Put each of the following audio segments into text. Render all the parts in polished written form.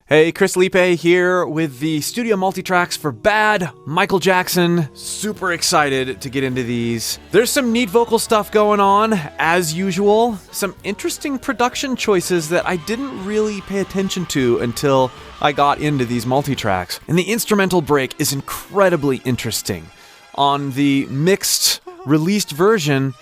Hey, Chris Liepe here with the Studio Multitracks for Bad, Michael Jackson. Super excited to get into these. There's some neat vocal stuff going on, as usual. Some interesting production choices that I didn't really pay attention to until I got into these multitracks. And the instrumental break is incredibly interesting. On the mixed, released version,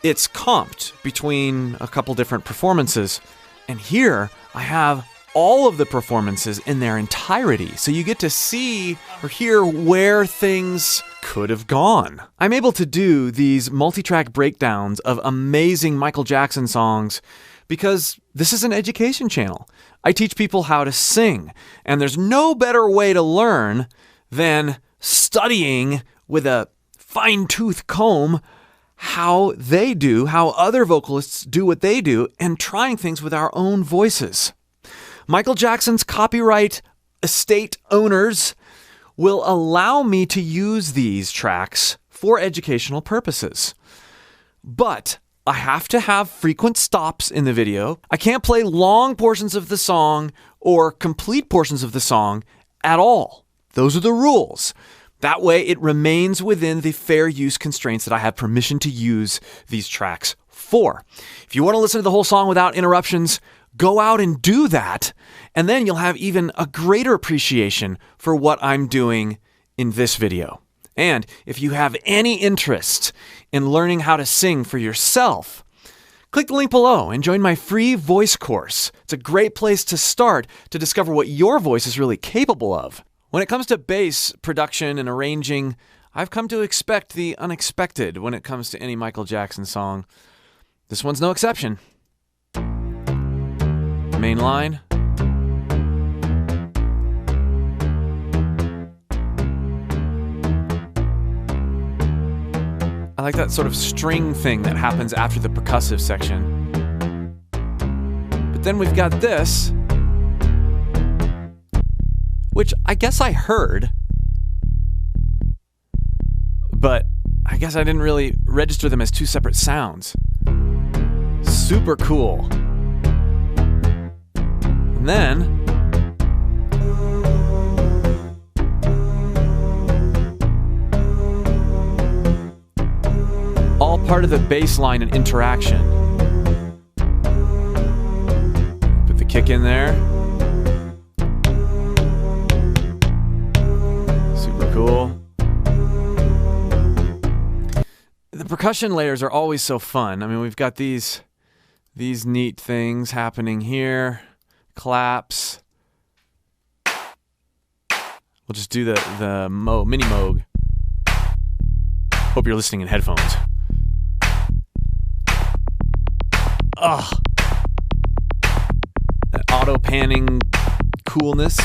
it's comped between a couple different performances. And here, I have all of the performances in their entirety, so you get to see or hear where things could have gone. I'm able to do these multi-track breakdowns of amazing Michael Jackson songs because this is an education channel. I teach people how to sing, and there's no better way to learn than studying with a fine-tooth comb how other vocalists do what they do, and trying things with our own voices. Michael Jackson's copyright estate owners will allow me to use these tracks for educational purposes. But I have to have frequent stops in the video. I can't play long portions of the song or complete portions of the song at all. Those are the rules. That way it remains within the fair use constraints that I have permission to use these tracks for. If you want to listen to the whole song without interruptions, go out and do that, and then you'll have even a greater appreciation for what I'm doing in this video. And if you have any interest in learning how to sing for yourself, click the link below and join my free voice course. It's a great place to start to discover what your voice is really capable of. When it comes to bass production and arranging, I've come to expect the unexpected when it comes to any Michael Jackson song. This one's no exception. Main line. I like that sort of string thing that happens after the percussive section. But then we've got this, which I guess I heard, but I guess I didn't really register them as two separate sounds. Super cool. And then all part of the bass line and interaction. Put the kick in there. Super cool. The percussion layers are always so fun. I mean, we've got these neat things happening here. Claps. We'll just do the mini moog. Hope you're listening in headphones. Ugh. That auto panning coolness.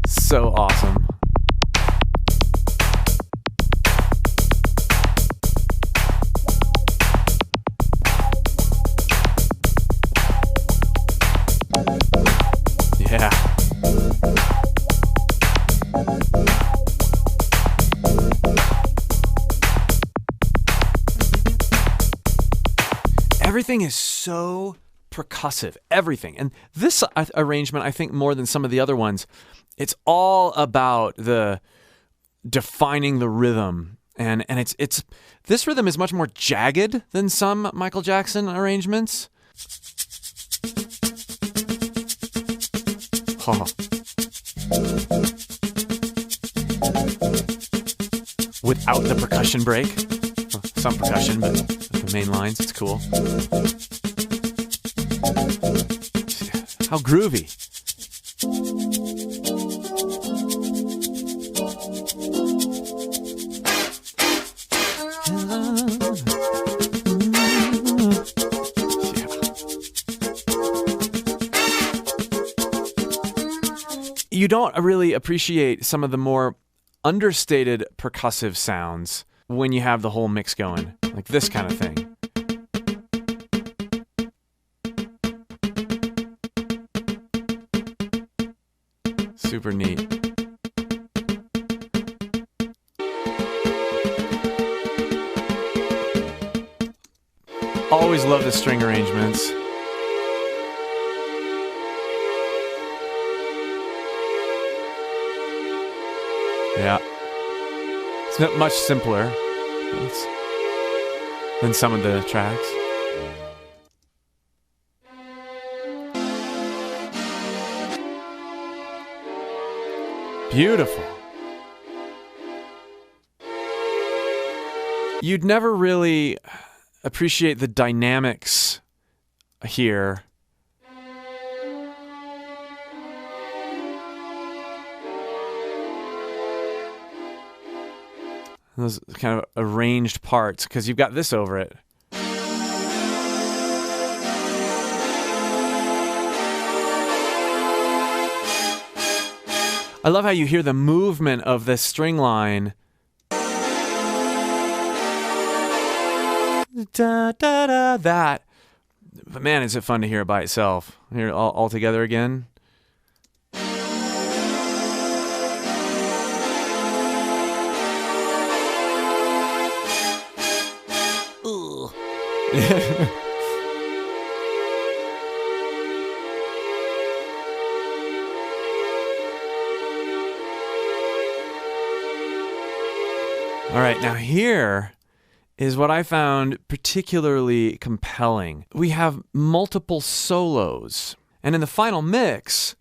So awesome. Yeah. Everything is so percussive. Everything. And this arrangement, I think more than some of the other ones, it's all about the defining the rhythm. And it's this rhythm is much more jagged than some Michael Jackson arrangements. Oh. Without the percussion break. Well, some percussion, but the main lines, it's cool. How groovy. You don't really appreciate some of the more understated percussive sounds when you have the whole mix going, like this kind of thing. Super neat. Always love the string arrangements. It's not much simpler than some of the tracks. Beautiful. You'd never really appreciate the dynamics here. Those kind of arranged parts, because you've got this over it. I love how you hear the movement of this string line. Da, da, da, that. But man, is it fun to hear it by itself. Hear it all together again. All right, now here is what I found particularly compelling. We have multiple solos, and in the final mix,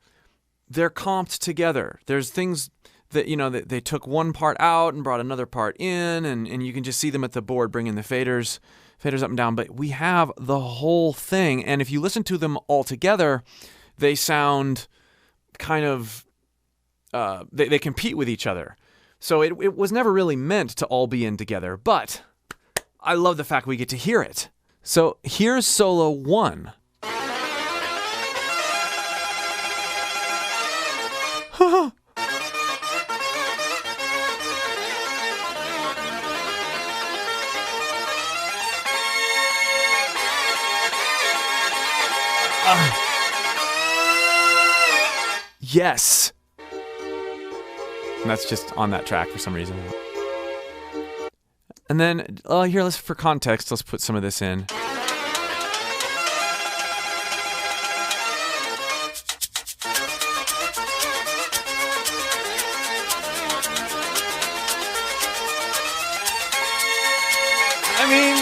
they're comped together. There's things that, you know, that they took one part out and brought another part in, and you can just see them at the board bringing the faders up and down. But we have the whole thing, and if you listen to them all together, they sound kind of, they compete with each other. So it was never really meant to all be in together, but I love the fact we get to hear it. So here's solo 1. Yes. And that's just on that track for some reason. And then, here, for context, let's put some of this in. I mean,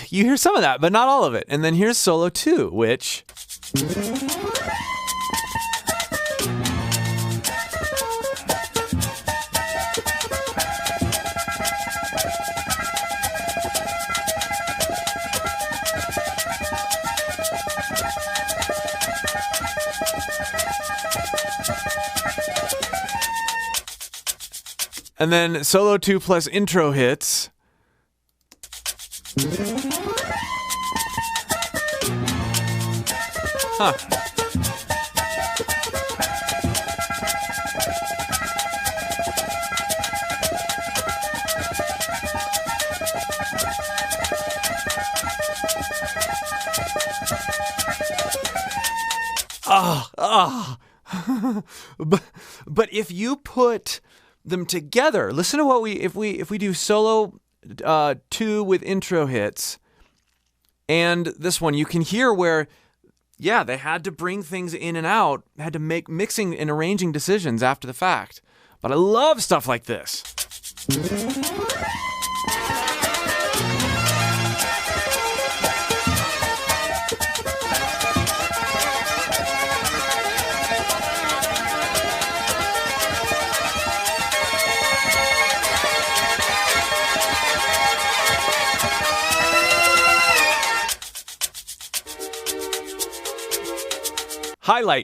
you hear some of that, but not all of it. And then here's solo 2, which... And then solo 2 plus intro hits. Huh. But if you put them together, listen to what if we do solo 2 with intro hits and this one, you can hear where, yeah, they had to bring things in and out, had to make mixing and arranging decisions after the fact. But I love stuff like this.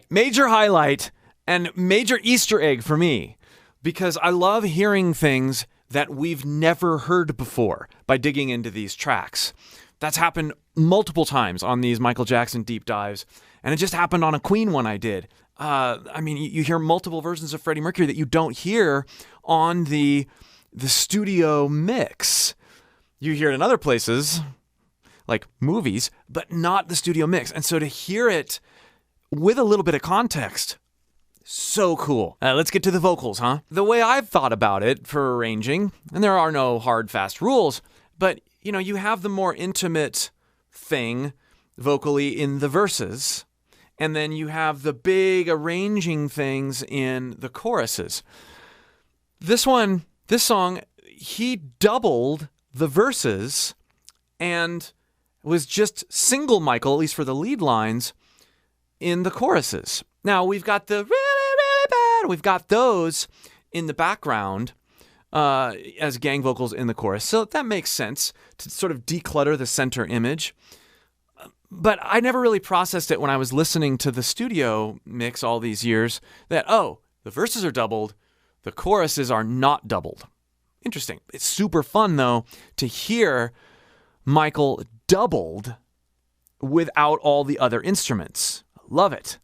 Major highlight, and major Easter egg for me, because I love hearing things that we've never heard before by digging into these tracks. That's happened multiple times on these Michael Jackson deep dives, and it just happened on a Queen one I did. I mean, you hear multiple versions of Freddie Mercury that you don't hear on the studio mix. You hear it in other places, like movies, but not the studio mix. And so to hear it with a little bit of context, so cool. Let's get to the vocals, huh? The way I've thought about it for arranging, and there are no hard, fast rules, but, you know, you have the more intimate thing vocally in the verses, and then you have the big arranging things in the choruses. This song, he doubled the verses and was just single Michael, at least for the lead lines, in the choruses. Now, we've got the really, really bad, we've got those in the background as gang vocals in the chorus. So that makes sense to sort of declutter the center image. But I never really processed it when I was listening to the studio mix all these years that, oh, the verses are doubled, the choruses are not doubled. Interesting. It's super fun, though, to hear Michael doubled without all the other instruments. Love it.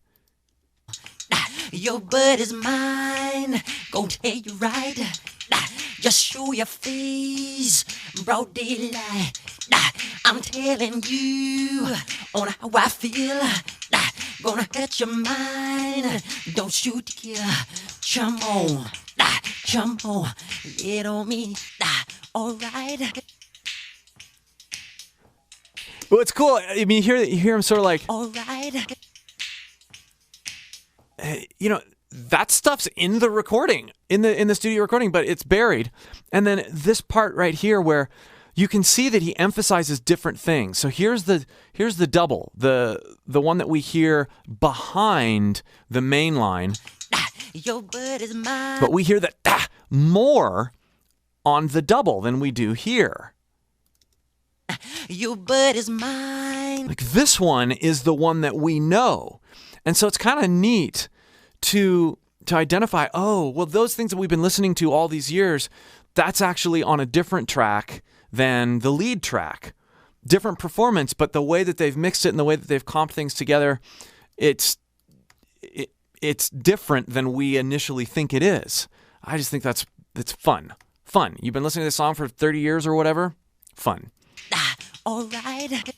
Your bud is mine, gon' tell you right. Just show your face, broad daylight. I'm telling you on how I feel. Gonna hurt your mind, don't shoot to kill. Come on, get on me. Alright. Well, it's cool. I mean, you hear him sort of like, Alright. that stuff's in the recording, in the studio recording, but it's buried. And then this part right here where you can see that he emphasizes different things. So here's the double, the one that we hear behind the main line. Your bud is mine. But we hear that more on the double than we do here. Your bud is mine. Like this one is the one that we know. And so it's kind of neat to identify, oh, well, those things that we've been listening to all these years, that's actually on a different track than the lead track. Different performance, but the way that they've mixed it and the way that they've comped things together, it's different than we initially think it is. I just think that's fun. Fun. You've been listening to this song for 30 years or whatever? Fun. All right.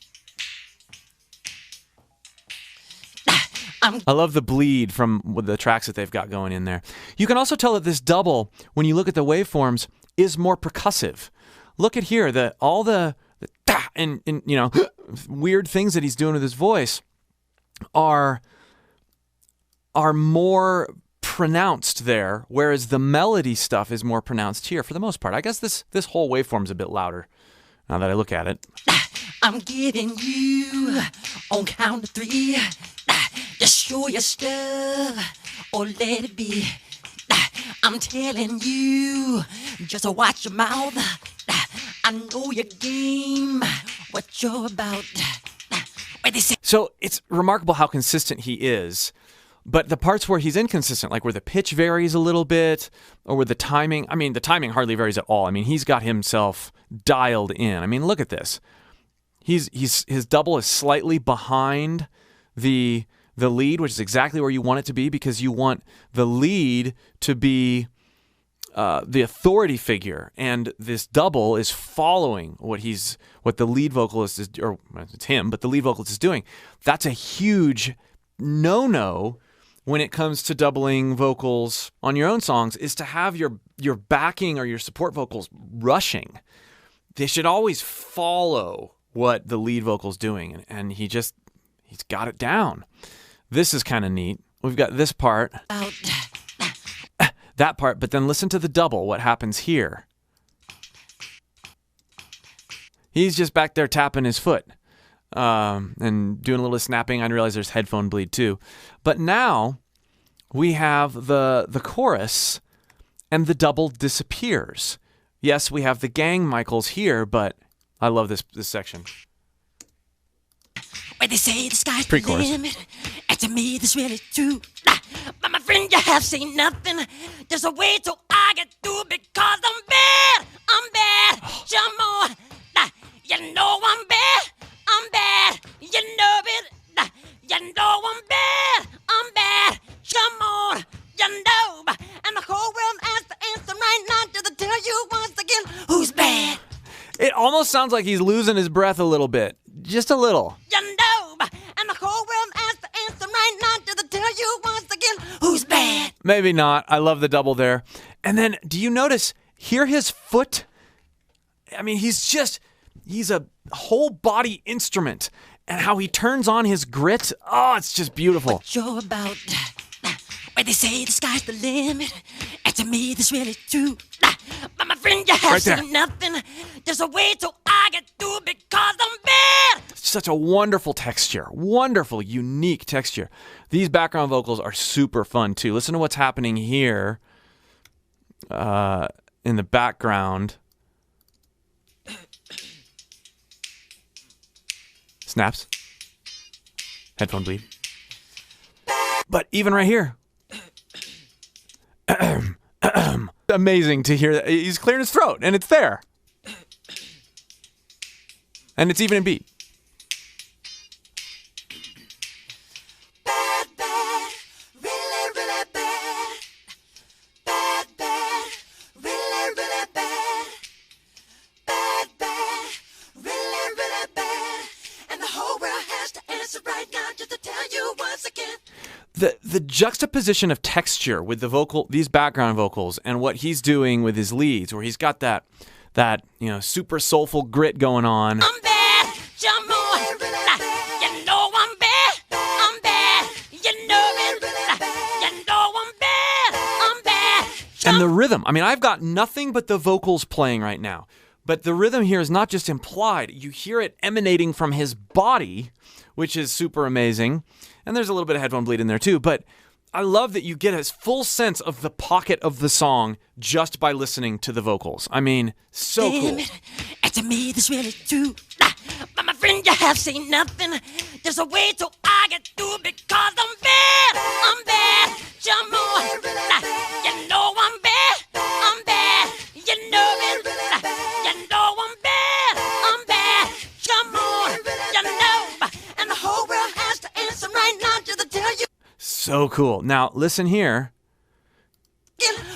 I love the bleed from the tracks that they've got going in there. You can also tell that this double, when you look at the waveforms, is more percussive. Look at here, all the and weird things that he's doing with his voice are more pronounced there, whereas the melody stuff is more pronounced here for the most part. I guess this whole waveform's a bit louder now that I look at it. I'm giving you on count of 3. Just show your stuff or let it be. I'm telling you, just watch your mouth. I know your game, what you're about. So it's remarkable how consistent he is. But the parts where he's inconsistent, like where the pitch varies a little bit, or where the timing hardly varies at all. I mean, he's got himself dialed in. I mean, look at this. His double is slightly behind the lead, which is exactly where you want it to be, because you want the lead to be the authority figure, and this double is following what the lead vocalist is, or it's him, but the lead vocalist is doing. That's a huge no-no when it comes to doubling vocals on your own songs, is to have your backing or your support vocals rushing. They should always follow what the lead vocal's doing, and he's got it down. This is kind of neat. We've got this part, that part, but then listen to the double, what happens here. He's just back there tapping his foot and doing a little snapping. I realize there's headphone bleed too. But now we have the chorus, and the double disappears. Yes, we have the gang Michaels here, but I love this section. Where they say the sky's the Pre-chorus. limit, and to me this really true. But my friend, you have seen nothing. There's a way to I get through because I'm bad. Some more. You know I'm bad. You know it. You know I'm bad. Some more. You know. And the whole world has to answer right now to tell you once again who's bad. It almost sounds like he's losing his breath a little bit. Just a little. You know, and the whole world has to answer right now to tell you once again who's bad. Maybe not. I love the double there. And then, do you notice, hear his foot? I mean, he's a whole body instrument. and how he turns on his grit. Oh, it's just beautiful. What you're about. Where they say the sky's the limit, and to me this really true. But my friend, you have Right there. seen nothing. There's a way till I get through because I'm bad. Such a wonderful texture, wonderful, unique texture. These background vocals are super fun too. Listen to what's happening here in the background. Snaps. Headphone bleed. But even right here. Amazing to hear that. He's clearing his throat, and it's there. And it's even in beat. Bad, bad, really, really bad. Bad, bad, really, really bad. Bad, bad, really, really bad. And the whole world has to answer right now just to tell you once again. The juxtaposition of texture with these background vocals and what he's doing with his leads, where he's got that super soulful grit going on. I'm bad, jump on. You know I'm bad. I'm bad. You know it. You know I'm bad. I'm bad. And the rhythm. I mean, I've got nothing but the vocals playing right now. But the rhythm here is not just implied. You hear it emanating from his body, which is super amazing. And there's a little bit of headphone bleed in there too. But I love that you get a full sense of the pocket of the song just by listening to the vocals. I mean, so cool. And to me, this really true. But my friend, you have seen nothing. There's a way till I get through because I'm bad. I'm bad. Jump on. You know I'm bad. I'm bad. You know it. You know I'm bad. I'm bad. Jump on. You know. And the whole world has to answer right now just to tell you So cool. Now, listen here.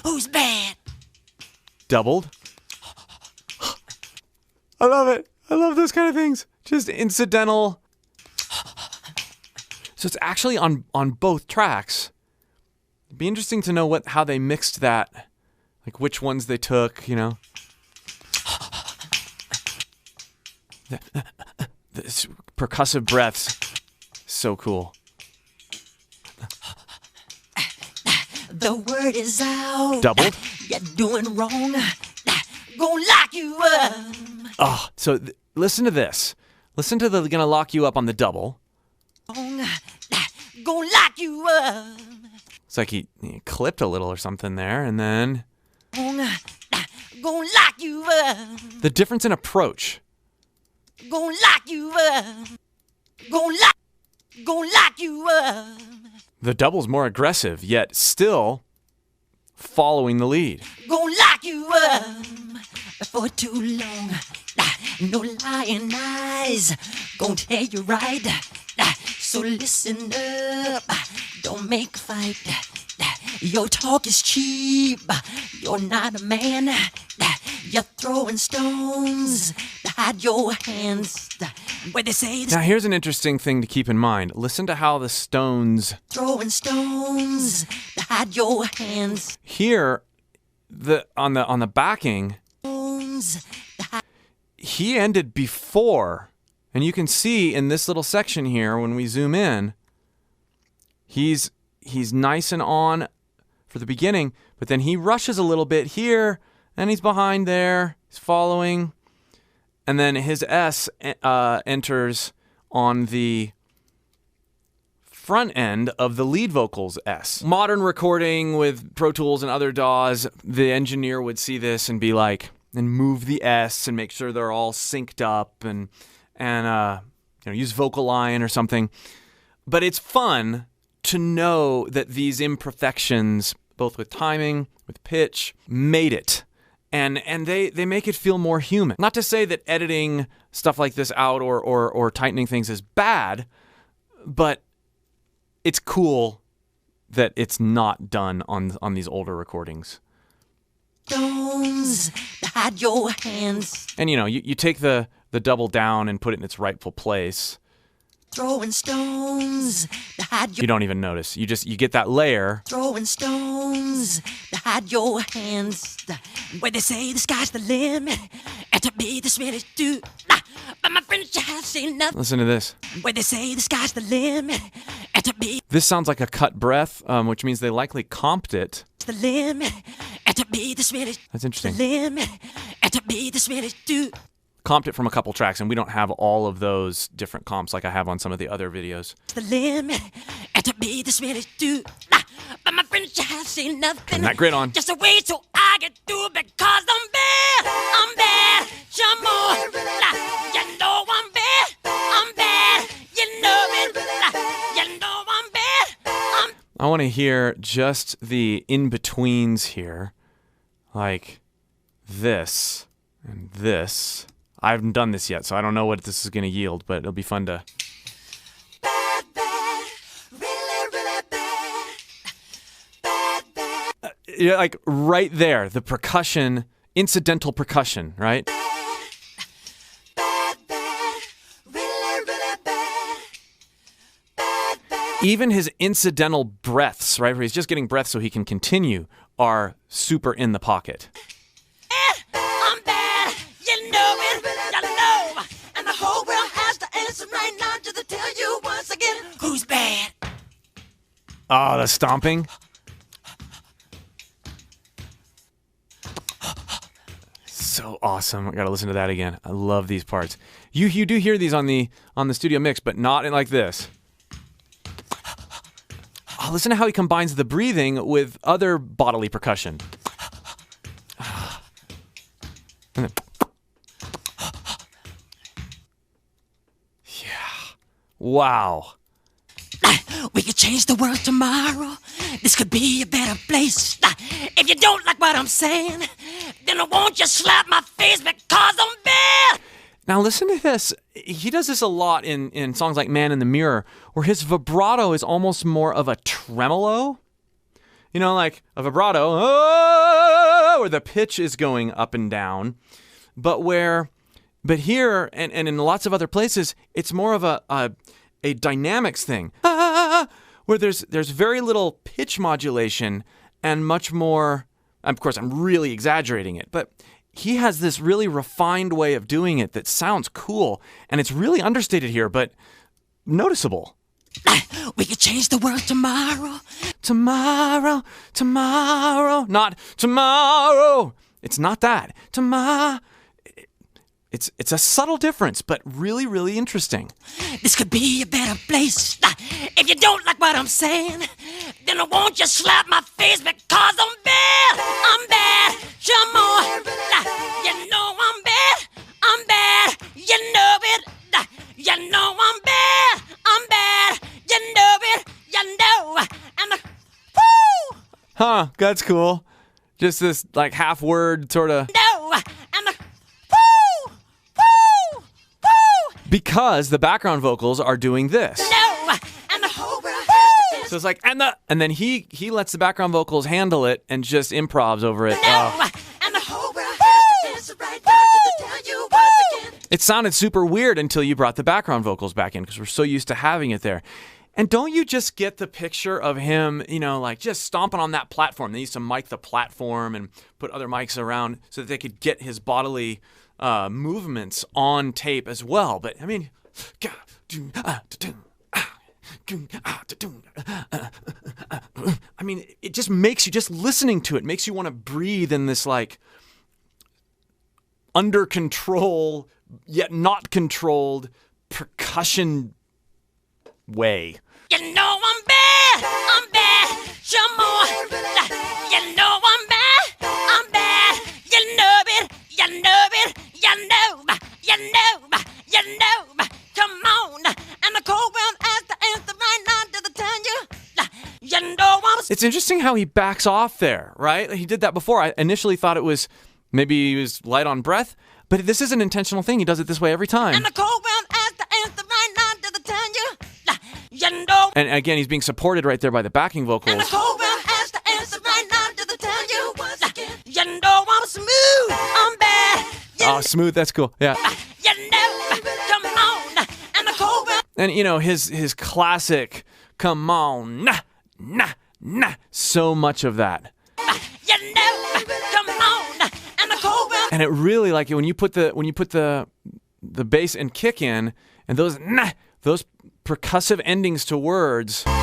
who's bad. Doubled. I love it. I love those kind of things. Just incidental. So it's actually on both tracks. It'd be interesting to know how they mixed that. Like which ones they took, you know. This percussive breaths. So cool. The word is out. Doubled. You're doing wrong. Gonna lock you up. Oh, so listen to this. Listen to the gonna lock you up on the double. Gonna lock you up. It's like he clipped a little or something there, and then Gonna lock you up. the difference in approach. Gonna lock you up. Gonna lock you up. The double's more aggressive, yet still following the lead. Gonna lock you up for too long. No lying eyes gonna tell you right. So listen up, don't make a fight. Your talk is cheap, you're not a man. You're throwing stones to hide your hands. Where they say Now here's an interesting thing to keep in mind. Listen to how the Stones throwing stones to hide your hands. here, on the backing, Stones to hide. he ended before, and you can see in this little section here when we zoom in, he's nice and on for the beginning, but then he rushes a little bit here, and he's behind there, he's following, and then his S enters on the front end of the lead vocals S. Modern recording with Pro Tools and other DAWs, the engineer would see this and be like, and move the S and make sure they're all synced up and use Vocal Line or something. But it's fun to know that these imperfections, both with timing, with pitch, made it. And they make it feel more human. Not to say that editing stuff like this out or tightening things is bad, but it's cool that it's not done on these older recordings. Stones to hide your hands. And you take the double down and put it in its rightful place. Throwing stones to hide your. You don't even notice. You get that layer. Throwing stones to hide your hands. Where they say the sky's the limit, and to me this really do. But my friend. friends, you have seen nothing. Listen to this. Where they say the sky's the limit, and to be This sounds like a cut breath, which means they likely comped it. the limit, and to be this really That's the interesting. limit, and to be this really do. Comped it from a couple tracks, and we don't have all of those different comps like I have on some of the other videos. The limit, and to be this really do. But my friends, you have seen nothing. Turn that grid on. Just a way so I get through because I'm bad. I'm bad. Some more. You know I'm bad. I'm bad. You know it. You know I'm bad. I want to hear just the in-betweens here, like this and this. I haven't done this yet, so I don't know what this is going to yield, but it'll be fun to... Bad, bad. Really, really bad. Bad, bad. Yeah, like right there, the percussion, incidental percussion, right? Bad, bad. Really, really bad. Bad, bad. Even his incidental breaths, right, where he's just getting breath so he can continue, are super in the pocket. I'm bad. You know it. You know. And the whole world has to answer right now to tell you once again who's bad. Oh, the stomping. So awesome. I gotta listen to that again. I love these parts. You do hear these on the studio mix, but not in like this. Oh, listen to how he combines the breathing with other bodily percussion. And then, yeah. Wow. We could change the world tomorrow. This could be a better place. If you don't like what I'm saying, then I won't just slap my face because I'm bad. Now listen to this. He does this a lot in songs like Man in the Mirror, where his vibrato is almost more of a tremolo. You know, like a vibrato, oh, where the pitch is going up and down. But here, and in lots of other places, it's more of a dynamics thing. Where there's very little pitch modulation and much more, of course, I'm really exaggerating it, but he has this really refined way of doing it that sounds cool, and it's really understated here, but noticeable. We could change the world tomorrow. Tomorrow, tomorrow, not tomorrow. It's not that. Tomorrow. It's a subtle difference, but really, really interesting. This could be a better place. If you don't like what I'm saying, then I won't just slap my face because I'm bad. I'm bad. Some more. You know I'm bad. I'm bad. You know it. You know I'm bad. I'm bad. You know it. You know. And woo! Huh, that's cool. Just this like half word sort of. No. And woo! Woo! Woo! Because the background vocals are doing this. No. And the whole world has to So it's like, and then he lets the background vocals handle it and just improvs over it. No. And the whole world has to answer right now to tell you once again. It sounded super weird until you brought the background vocals back in because we're so used to having it there. And don't you just get the picture of him, you know, like just stomping on that platform? They used to mic the platform and put other mics around so that they could get his bodily movements on tape as well. But I mean, I mean, it just makes you, just listening to it makes you want to breathe in this like under control yet not controlled percussion way. You know I'm bad. I'm bad. Some more. You know I'm bad. I'm bad. You know it. You know it. You know. You know. You know. Come on. And the cold world has to answer right now to the tell you. You know I'm. It's interesting how he backs off there, right? He did that before. I initially thought it was maybe he was light on breath, but this is an intentional thing. He does it this way every time. And the cold world has to answer right now to the tell you. You know. And again, he's being supported right there by the backing vocals. And the whole world has to answer right now to the tell you once again. You know I'm smooth. I'm bad. Oh, smooth. That's cool. Yeah. You know. Come on. And the whole world. And you know his classic, come on, nah, nah, nah. So much of that. You know. Come on. And the whole world. And it really, like when you put the the bass and kick in, and those percussive endings to words. Come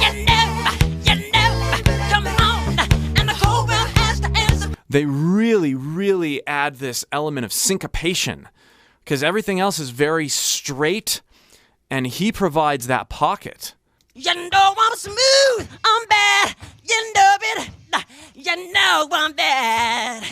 on, and the whole world has to answer. They really, really add this element of syncopation because everything else is very straight, and he provides that pocket. You know I'm smooth, I'm bad, you know it. You know I'm bad,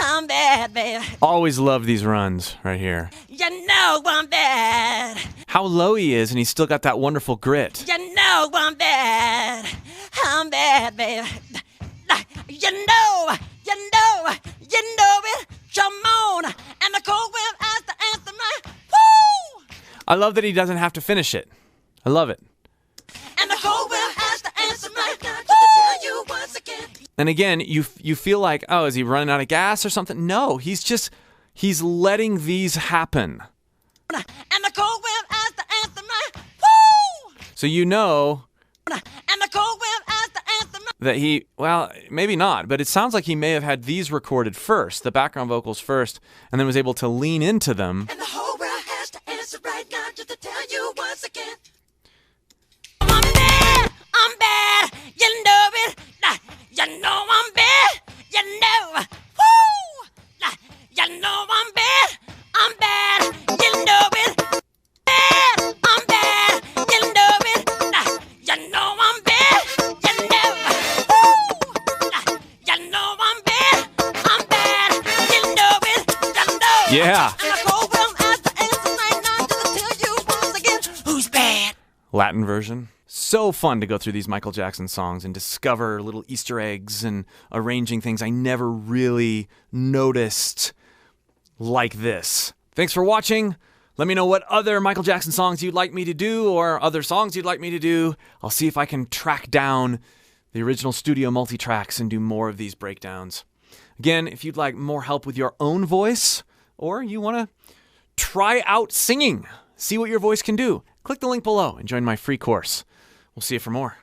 I'm bad, baby. Always love these runs right here. You know I'm bad, How low he is, and he's still got that wonderful grit. you know I'm bad, baby. You know it. Come on, and the cold wind has to answer my woo. I love that he doesn't have to finish it. I love it. And the whole world has to answer my tell you once again. And again, you feel like, oh, is he running out of gas or something? No, he's letting these happen. And the cold wind has to answer my woo. So you know And the cold wind has to answer my. that he, well, maybe not, but it sounds like he may have had these recorded first, the background vocals first, and then was able to lean into them. And the whole world has to answer right now just to tell you once again. I'm bad, you know it. You know I'm bad, you know. Woo! You know I'm bad, you know it. Bad, I'm bad, you know it. You know I'm bad, you know. Woo! You know I'm bad, you know it. You know. Yeah. And the whole world has to answer right now just to tell you once again who's bad. Latin version. So fun to go through these Michael Jackson songs and discover little Easter eggs and arranging things I never really noticed like this. Thanks for watching. Let me know what other Michael Jackson songs you'd like me to do or other songs you'd like me to do. I'll see if I can track down the original studio multitracks and do more of these breakdowns. Again, if you'd like more help with your own voice or you want to try out singing, see what your voice can do, click the link below and join my free course. We'll see you for more.